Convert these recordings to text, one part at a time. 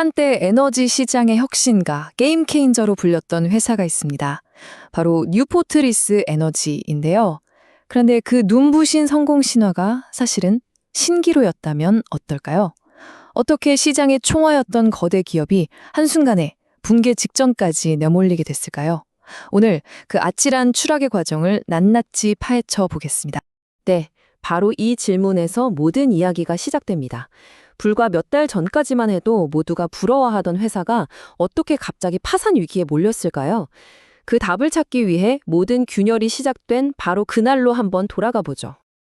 한때 에너지 시장의 혁신가, 게임 체인저로 불렸던 회사가 있습니다. 바로 뉴포트리스 에너지인데요. 그런데 그 눈부신 성공 신화가 사실은 신기루였다면 어떨까요? 어떻게 시장의 총화였던 거대 기업이 한순간에 붕괴 직전까지 내몰리게 됐을까요? 오늘 그 아찔한 추락의 과정을 낱낱이 파헤쳐 보겠습니다. 네, 바로 이 질문에서 모든 이야기가 시작됩니다. 불과 몇 달 전까지만 해도 모두가 부러워하던 회사가 어떻게 갑자기 파산 위기에 몰렸을까요? 그 답을 찾기 위해 모든 균열이 시작된 바로 그날로 한번 돌아가 보죠.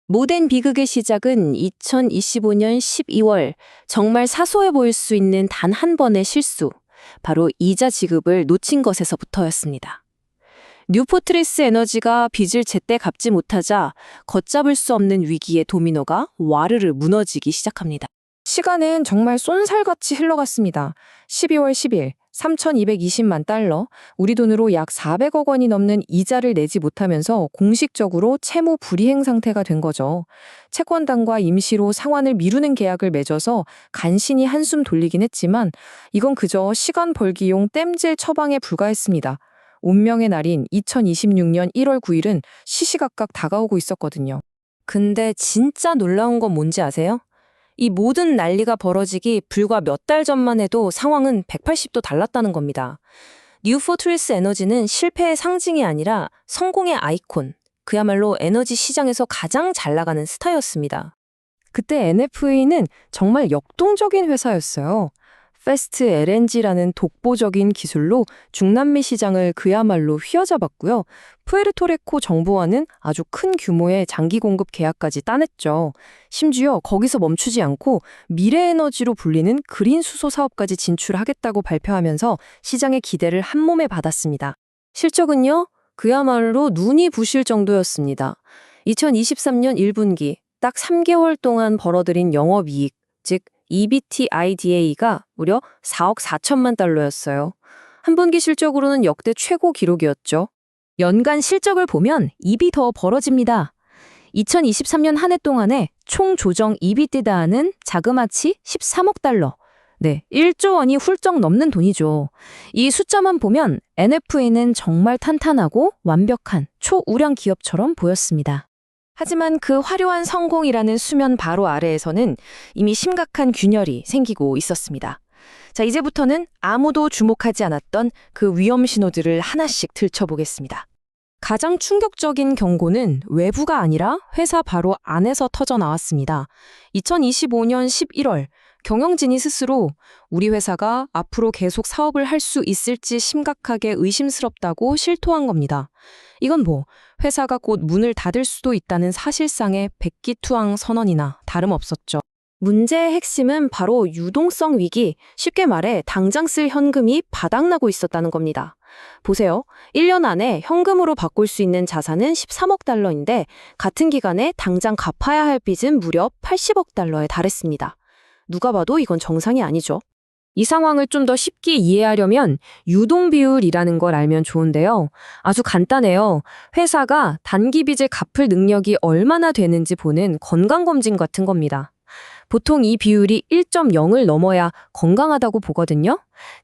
모든 비극의 시작은 2025년 12월, 정말 사소해 보일 수 있는 단 한 번의 실수, 바로 이자 지급을 놓친 것에서부터였습니다. 뉴포트리스 에너지가 빚을 제때 갚지 못하자 걷잡을 수 없는 위기의 도미노가 와르르 무너지기 시작합니다. 시간은 정말 쏜살같이 흘러갔습니다. 12월 10일, 3,220만 달러, 우리 돈으로 약 400억 원이 넘는 이자를 내지 못하면서 공식적으로 채무 불이행 상태가 된 거죠. 채권단과 임시로 상환을 미루는 계약을 맺어서 간신히 한숨 돌리긴 했지만 이건 그저 시간 벌기용 땜질 처방에 불과했습니다. 운명의 날인 2026년 1월 9일은 시시각각 다가오고 있었거든요. 근데 진짜 놀라운 건 뭔지 아세요? 이 모든 난리가 벌어지기 불과 몇 달 전만 해도 상황은 180도 달랐다는 겁니다. 뉴포트리스 에너지는 실패의 상징이 아니라 성공의 아이콘, 그야말로 에너지 시장에서 가장 잘 나가는 스타였습니다. 그때 NFA는 정말 역동적인 회사였어요. 패스트 LNG라는 독보적인 기술로 중남미 시장을 그야말로 휘어잡았고요. 푸에르토리코 정부와는 아주 큰 규모의 장기 공급 계약까지 따냈죠. 심지어 거기서 멈추지 않고 미래에너지로 불리는 그린 수소 사업까지 진출하겠다고 발표하면서 시장의 기대를 한몸에 받았습니다. 실적은요, 그야말로 눈이 부실 정도였습니다. 2023년 1분기 딱 3개월 동안 벌어들인 영업이익, 즉 EBITDA가 무려 4억 4천만 달러였어요. 한 분기 실적으로는 역대 최고 기록이었죠. 연간 실적을 보면 입이 더 벌어집니다. 2023년 한 해 동안에 총 조정 EBITDA는 자그마치 13억 달러. 네, 1조 원이 훌쩍 넘는 돈이죠. 이 숫자만 보면 NFA는 정말 탄탄하고 완벽한 초우량 기업처럼 보였습니다. 하지만 그 화려한 성공이라는 수면 바로 아래에서는 이미 심각한 균열이 생기고 있었습니다. 자, 이제부터는 아무도 주목하지 않았던 그 위험 신호들을 하나씩 들춰보겠습니다. 가장 충격적인 경고는 외부가 아니라 회사 바로 안에서 터져 나왔습니다. 2025년 11월, 경영진이 스스로 우리 회사가 앞으로 계속 사업을 할 수 있을지 심각하게 의심스럽다고 실토한 겁니다. 이건 회사가 곧 문을 닫을 수도 있다는 사실상의 백기투항 선언이나 다름없었죠. 문제의 핵심은 바로 유동성 위기, 쉽게 말해 당장 쓸 현금이 바닥나고 있었다는 겁니다. 보세요. 1년 안에 현금으로 바꿀 수 있는 자산은 13억 달러인데 같은 기간에 당장 갚아야 할 빚은 무려 80억 달러에 달했습니다. 누가 봐도 이건 정상이 아니죠. 이 상황을 좀 더 쉽게 이해하려면 유동 비율이라는 걸 알면 좋은데요. 아주 간단해요. 회사가 단기 빚을 갚을 능력이 얼마나 되는지 보는 건강검진 같은 겁니다. 보통 이 비율이 1.0을 넘어야 건강하다고 보거든요.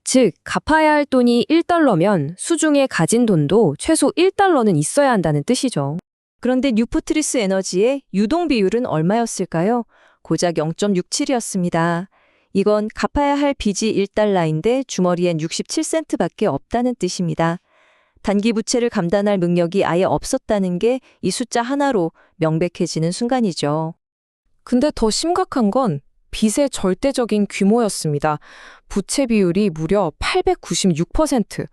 즉, 갚아야 할 돈이 1달러면 수중에 가진 돈도 최소 1달러는 있어야 한다는 뜻이죠. 그런데 뉴포트리스 에너지의 유동 비율은 얼마였을까요? 고작 0.67이었습니다. 이건 갚아야 할 빚이 1달러인데 주머니엔 67센트밖에 없다는 뜻입니다. 단기 부채를 감당할 능력이 아예 없었다는 게 이 숫자 하나로 명백해지는 순간이죠. 근데 더 심각한 건 빚의 절대적인 규모였습니다. 부채 비율이 무려 896%.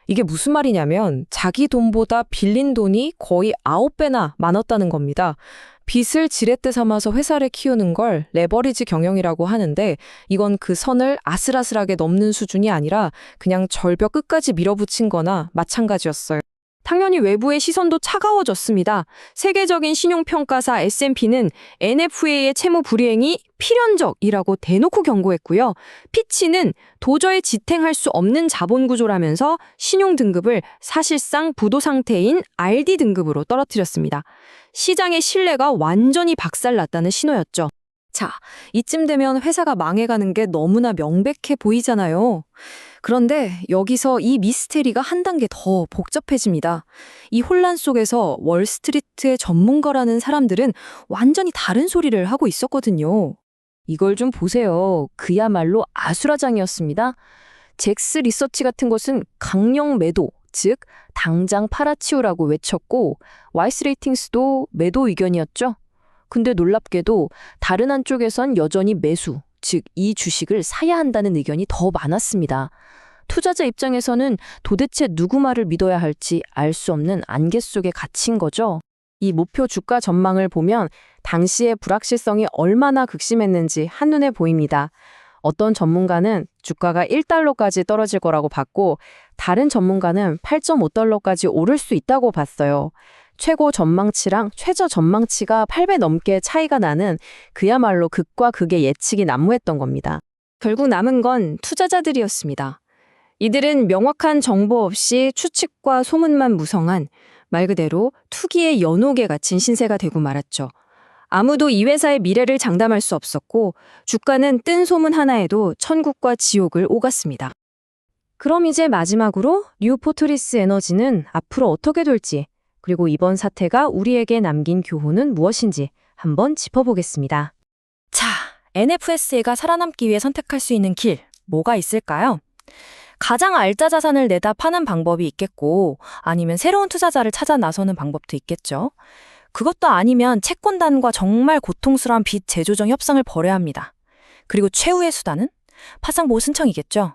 이게 무슨 말이냐면 자기 돈보다 빌린 돈이 거의 9배나 많았다는 겁니다. 빚을 지렛대 삼아서 회사를 키우는 걸 레버리지 경영이라고 하는데 이건 그 선을 아슬아슬하게 넘는 수준이 아니라 그냥 절벽 끝까지 밀어붙인 거나 마찬가지였어요. 당연히 외부의 시선도 차가워졌습니다. 세계적인 신용평가사 S&P는 NFA의 채무 불이행이 필연적이라고 대놓고 경고했고요. 피치는 도저히 지탱할 수 없는 자본 구조라면서 신용 등급을 사실상 부도 상태인 RD 등급으로 떨어뜨렸습니다. 시장의 신뢰가 완전히 박살났다는 신호였죠. 자, 이쯤 되면 회사가 망해가는 게 너무나 명백해 보이잖아요. 그런데 여기서 이 미스테리가 한 단계 더 복잡해집니다. 이 혼란 속에서 월스트리트의 전문가라는 사람들은 완전히 다른 소리를 하고 있었거든요. 이걸 좀 보세요. 그야말로 아수라장이었습니다. 잭스 리서치 같은 것은 강력 매도, 즉 당장 팔아치우라고 외쳤고 와이스 레이팅스도 매도 의견이었죠. 근데 놀랍게도 다른 한쪽에선 여전히 매수, 즉 이 주식을 사야 한다는 의견이 더 많았습니다. 투자자 입장에서는 도대체 누구 말을 믿어야 할지 알 수 없는 안개 속에 갇힌 거죠. 이 목표 주가 전망을 보면 당시의 불확실성이 얼마나 극심했는지 한눈에 보입니다. 어떤 전문가는 주가가 1달러까지 떨어질 거라고 봤고 다른 전문가는 8.5달러까지 오를 수 있다고 봤어요. 최고 전망치랑 최저 전망치가 8배 넘게 차이가 나는 그야말로 극과 극의 예측이 난무했던 겁니다. 결국 남은 건 투자자들이었습니다. 이들은 명확한 정보 없이 추측과 소문만 무성한 말 그대로 투기의 연옥에 갇힌 신세가 되고 말았죠. 아무도 이 회사의 미래를 장담할 수 없었고 주가는 뜬 소문 하나에도 천국과 지옥을 오갔습니다. 그럼 이제 마지막으로 뉴포트리스 에너지는 앞으로 어떻게 될지 그리고 이번 사태가 우리에게 남긴 교훈은 무엇인지 한번 짚어보겠습니다. 자, NFSA가 살아남기 위해 선택할 수 있는 길, 뭐가 있을까요? 가장 알짜 자산을 내다 파는 방법이 있겠고 아니면 새로운 투자자를 찾아 나서는 방법도 있겠죠. 그것도 아니면 채권단과 정말 고통스러운 빚 재조정 협상을 벌여야 합니다. 그리고 최후의 수단은 파상보호 신청이겠죠.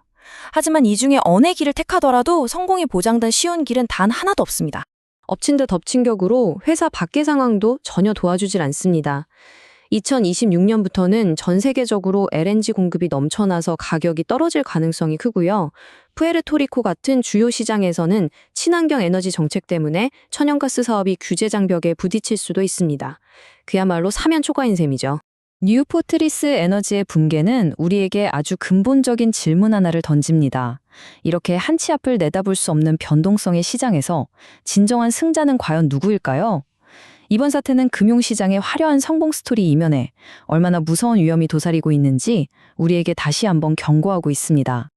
하지만 이 중에 어느 길을 택하더라도 성공이 보장된 쉬운 길은 단 하나도 없습니다. 엎친 데 덮친 격으로 회사 밖의 상황도 전혀 도와주질 않습니다. 2026년부터는 전 세계적으로 LNG 공급이 넘쳐나서 가격이 떨어질 가능성이 크고요. 푸에르토리코 같은 주요 시장에서는 친환경 에너지 정책 때문에 천연가스 사업이 규제 장벽에 부딪힐 수도 있습니다. 그야말로 사면 초과인 셈이죠. 뉴포트리스 에너지의 붕괴는 우리에게 아주 근본적인 질문 하나를 던집니다. 이렇게 한 치 앞을 내다볼 수 없는 변동성의 시장에서 진정한 승자는 과연 누구일까요? 이번 사태는 금융시장의 화려한 성공 스토리 이면에 얼마나 무서운 위험이 도사리고 있는지 우리에게 다시 한번 경고하고 있습니다.